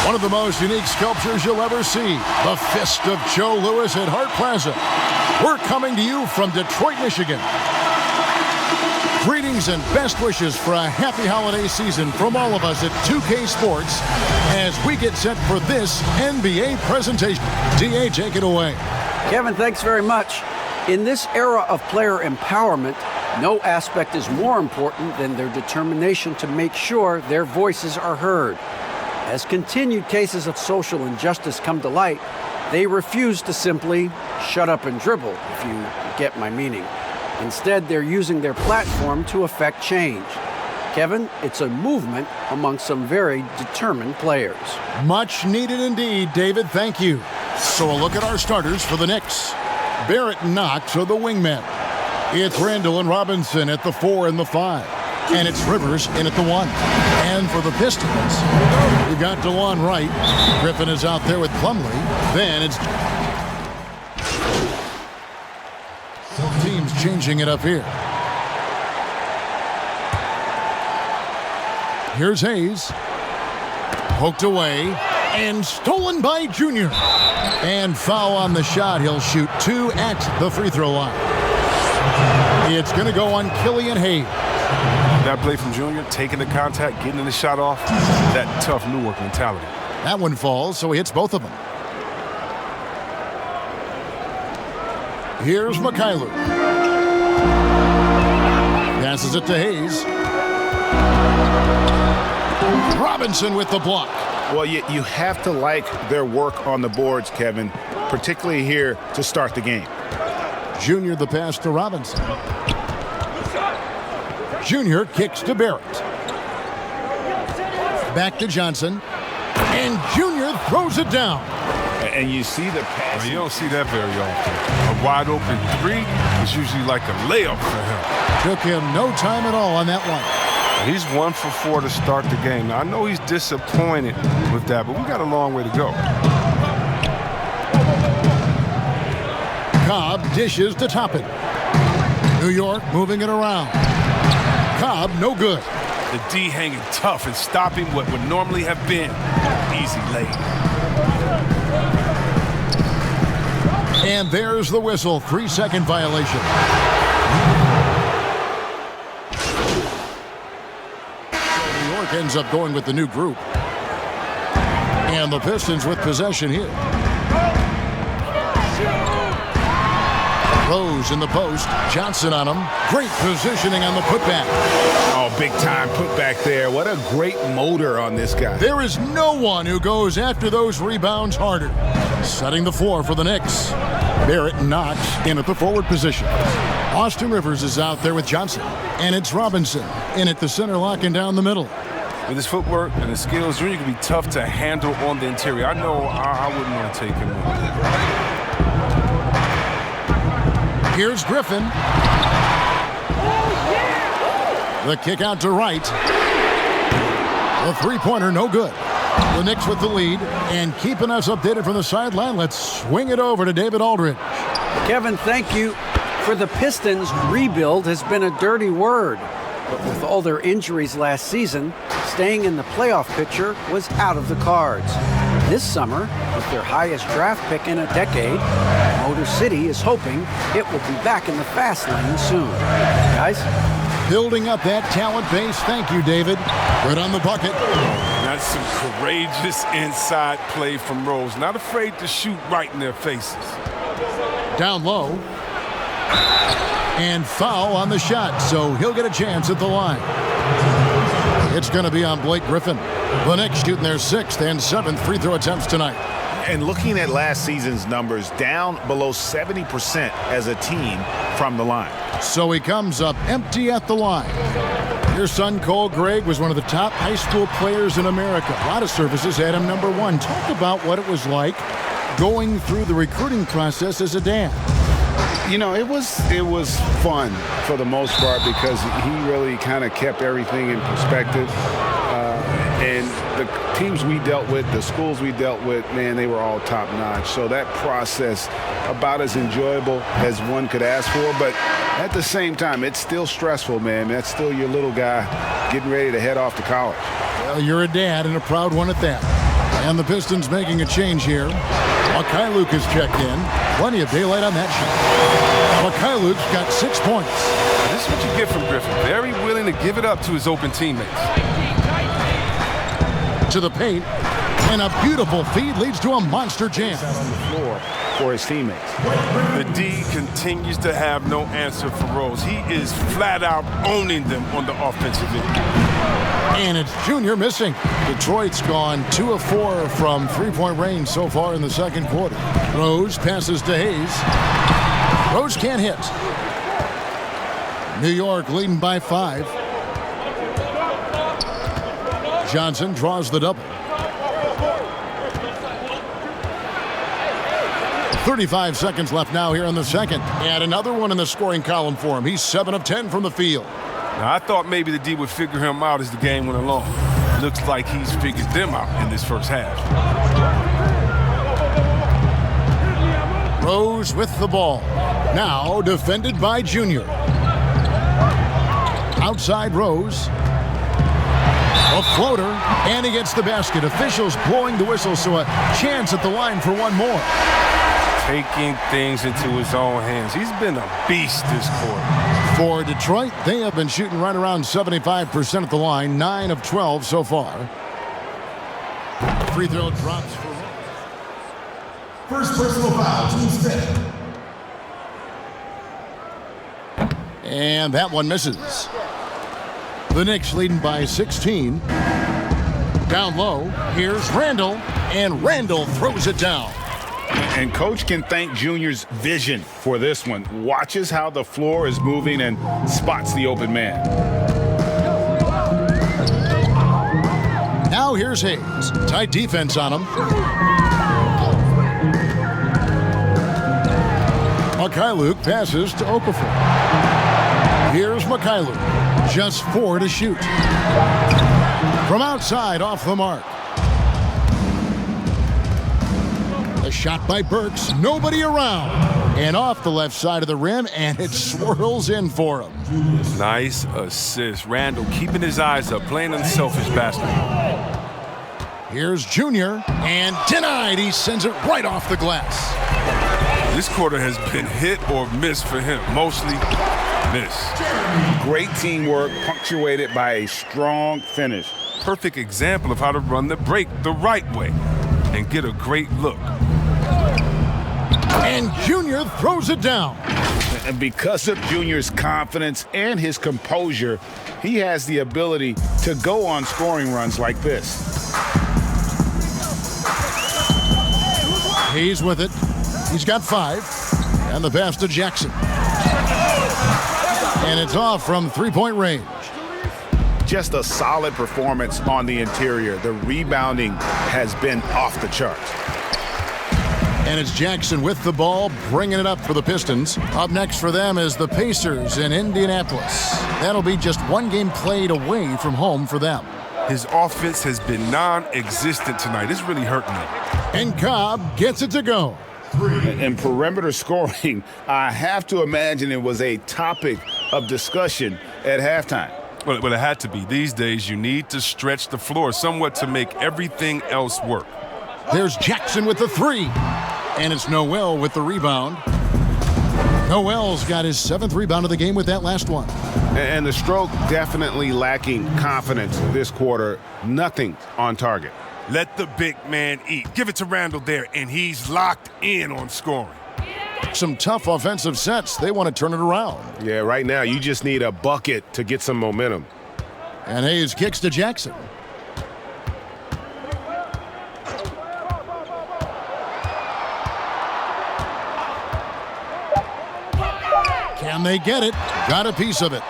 One of the most unique sculptures you'll ever see. The Fist of Joe Louis at Hart Plaza. We're coming to you from Detroit, Michigan. Greetings and best wishes for a happy holiday season from all of us at 2K Sports as we get set for this NBA presentation. DA, take it away. Kevin, thanks very much. In this era of player empowerment, no aspect is more important than their determination to make sure their voices are heard. As continued cases of social injustice come to light, they refuse to simply shut up and dribble, if you get my meaning. Instead, they're using their platform to affect change. Kevin, it's a movement among some very determined players. Much needed indeed, David. Thank you. So a look at our starters for the Knicks. Barrett and Knox are the wingmen. It's Randall and Robinson at the 4 and the 5. And it's Rivers in at the 1. And for the Pistons, we've got DeLon Wright. Griffin is out there with Plumlee. Then it's teams changing it up here. Here's Hayes. Poked away and stolen by Junior. And foul on the shot. He'll shoot 2 at the free throw line. It's going to go on Killian Hayes. That play from Junior, taking the contact, getting the shot off, that tough Newark mentality. That one falls, so he hits both of them. Here's Mikhailuk. Passes it to Hayes. Robinson with the block. Well, you have to like their work on the boards, Kevin, particularly here to start the game. Junior the pass to Robinson. Junior kicks to Barrett. Back to Johnson. And Junior throws it down. And you see the pass. Well, you don't see that very often. A wide open 3 is usually like a layup for him. Took him no time at all on that one. He's 1 for 4 to start the game. Now, I know he's disappointed with that, but we got a long way to go. Cobb dishes to Toppin. New York moving it around. Cobb, no good. The D hanging tough and stopping what would normally have been easy lay. And there's the whistle. 3-second violation. New York ends up going with the new group. And the Pistons with possession here. Rose in the post. Johnson on him. Great positioning on the putback. Oh, big time putback there. What a great motor on this guy. There is no one who goes after those rebounds harder. Setting the floor for the Knicks. Barrett and Knox in at the forward position. Austin Rivers is out there with Johnson. And it's Robinson in at the center, locking down the middle. With his footwork and his skills, Junior can be tough to handle on the interior. I know I wouldn't want to take him on. Here's Griffin. The kick out to Wright. The three-pointer, no good. The Knicks with the lead and keeping us updated from the sideline. Let's swing it over to David Aldridge. Kevin, thank you. For the Pistons, rebuild has been a dirty word. But with all their injuries last season, staying in the playoff picture was out of the cards. This summer, with their highest draft pick in a decade, Motor City is hoping it will be back in the fast lane soon. Guys? Building up that talent base. Thank you, David. Right on the bucket. That's some courageous inside play from Rose. Not afraid to shoot right in their faces. Down low. And foul on the shot, so he'll get a chance at the line. It's going to be on Blake Griffin. The Knicks shooting their 6th and 7th free throw attempts tonight. And looking at last season's numbers, down below 70% as a team from the line. So he comes up empty at the line. Your son, Cole Gregg, was one of the top high school players in America. A lot of services had him number 1. Talk about what it was like going through the recruiting process as a dad. You know, it was fun for the most part because he really kind of kept everything in perspective. And the teams we dealt with, the schools we dealt with, man, they were all top-notch. So that process, about as enjoyable as one could ask for. But at the same time, it's still stressful, man. That's still your little guy getting ready to head off to college. Well, you're a dad and a proud one at that. And the Pistons making a change here. Mykhailiuk is checked in. Plenty of daylight on that shot. Mykhailiuk's got 6 points. This is what you get from Griffin. Very willing to give it up to his open teammates. To the paint. And a beautiful feed leads to a monster jam. Out on the floor for his teammates. The D continues to have no answer for Rose. He is flat out owning them on the offensive end. And it's Junior missing. Detroit's gone 2 of 4 from three-point range so far in the second quarter. Rose passes to Hayes. Rose can't hit. New York leading by 5. Johnson draws the double. 35 seconds left now here in the second. And another one in the scoring column for him. He's 7 of 10 from the field. Now, I thought maybe the D would figure him out as the game went along. Looks like he's figured them out in this first half. Rose with the ball. Now defended by Junior. Outside Rose. A floater, and he gets the basket. Officials blowing the whistle, so a chance at the line for one more. Taking things into his own hands. He's been a beast this quarter. For Detroit, they have been shooting right around 75% at the line, 9 of 12 so far. Free throw drops for Rose. First personal foul, team's 5th. And that one misses. The Knicks leading by 16. Down low, here's Randall, and Randall throws it down. And Coach can thank Junior's vision for this one. Watches how the floor is moving and spots the open man. Now here's Hayes. Tight defense on him. Mykhailiuk passes to Okafor. Here's Mykhailiuk. Just 4 to shoot. From outside, off the mark. A shot by Burks. Nobody around. And off the left side of the rim, and it swirls in for him. Nice assist. Randall keeping his eyes up, playing unselfish basketball. Here's Junior, and denied. He sends it right off the glass. This quarter has been hit or miss for him. Mostly miss. Great teamwork, punctuated by a strong finish. Perfect example of how to run the break the right way and get a great look. And Junior throws it down. And because of Junior's confidence and his composure, he has the ability to go on scoring runs like this. Hayes with it. He's got 5. And the pass to Jackson. And it's off from three-point range. Just a solid performance on the interior. The rebounding has been off the charts. And it's Jackson with the ball, bringing it up for the Pistons. Up next for them is the Pacers in Indianapolis. That'll be just one game played away from home for them. His offense has been non-existent tonight. It's really hurting him. And Cobb gets it to go. And perimeter scoring, I have to imagine it was a topic of discussion at halftime. Well, it had to be. These days, you need to stretch the floor somewhat to make everything else work. There's Jackson with the 3. And it's Noel with the rebound. Noel's got his 7th rebound of the game with that last one. And the stroke definitely lacking confidence this quarter. Nothing on target. Let the big man eat. Give it to Randall there, and he's locked in on scoring. Some tough offensive sets. They want to turn it around. Yeah, right now you just need a bucket to get some momentum. And Hayes kicks to Jackson. Can they get it? Got a piece of it.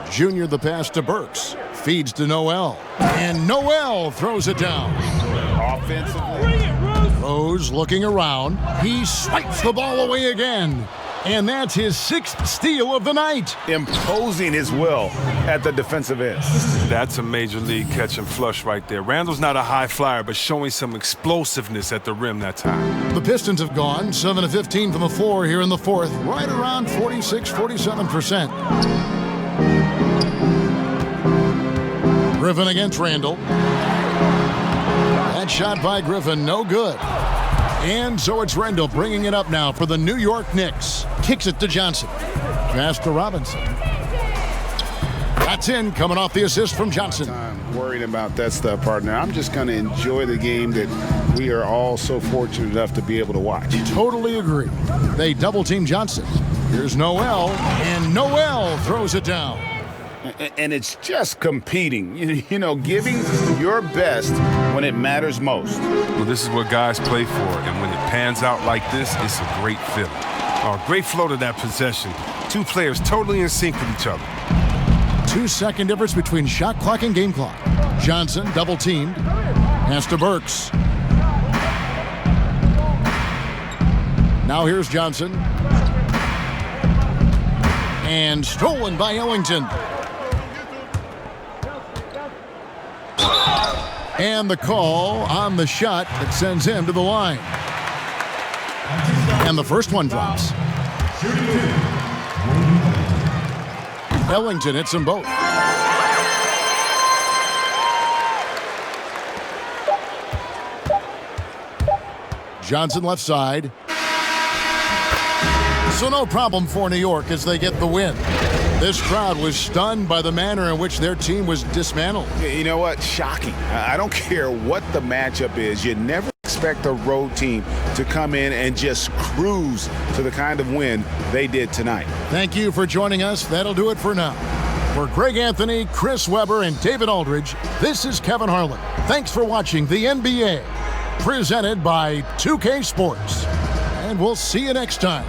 Junior the pass to Burks. Feeds to Noel. And Noel throws it down. Offensively. Rose looking around. He swipes the ball away again. And that's his 6th steal of the night. Imposing his will at the defensive end. That's a major league catch and flush right there. Randall's not a high flyer, but showing some explosiveness at the rim that time. The Pistons have gone 7 of 15 from the floor here in the fourth, right around 46-47%. Griffin against Randall. That shot by Griffin, no good. And so it's Randall bringing it up now for the New York Knicks. Kicks it to Johnson. Pass to Robinson. That's in, coming off the assist from Johnson. I'm worried about that stuff, partner. I'm just going to enjoy the game that we are all so fortunate enough to be able to watch. Totally agree. They double-team Johnson. Here's Noel, and Noel throws it down. And it's just competing, you know, giving your best when it matters most. Well, this is what guys play for, and when it pans out like this, it's a great feeling. Oh, great flow to that possession. Two players totally in sync with each other. 2-second difference between shot clock and game clock. Johnson double-teamed. Pass to Burks. Now here's Johnson. And stolen by Ellington. And the call on the shot that sends him to the line. And the first one drops. Ellington hits them both. Johnson left side. So no problem for New York as they get the win. This crowd was stunned by the manner in which their team was dismantled. You know what? Shocking. I don't care what the matchup is. You never expect a road team to come in and just cruise to the kind of win they did tonight. Thank you for joining us. That'll do it for now. For Greg Anthony, Chris Webber, and David Aldridge, this is Kevin Harlan. Thanks for watching the NBA, presented by 2K Sports. And we'll see you next time.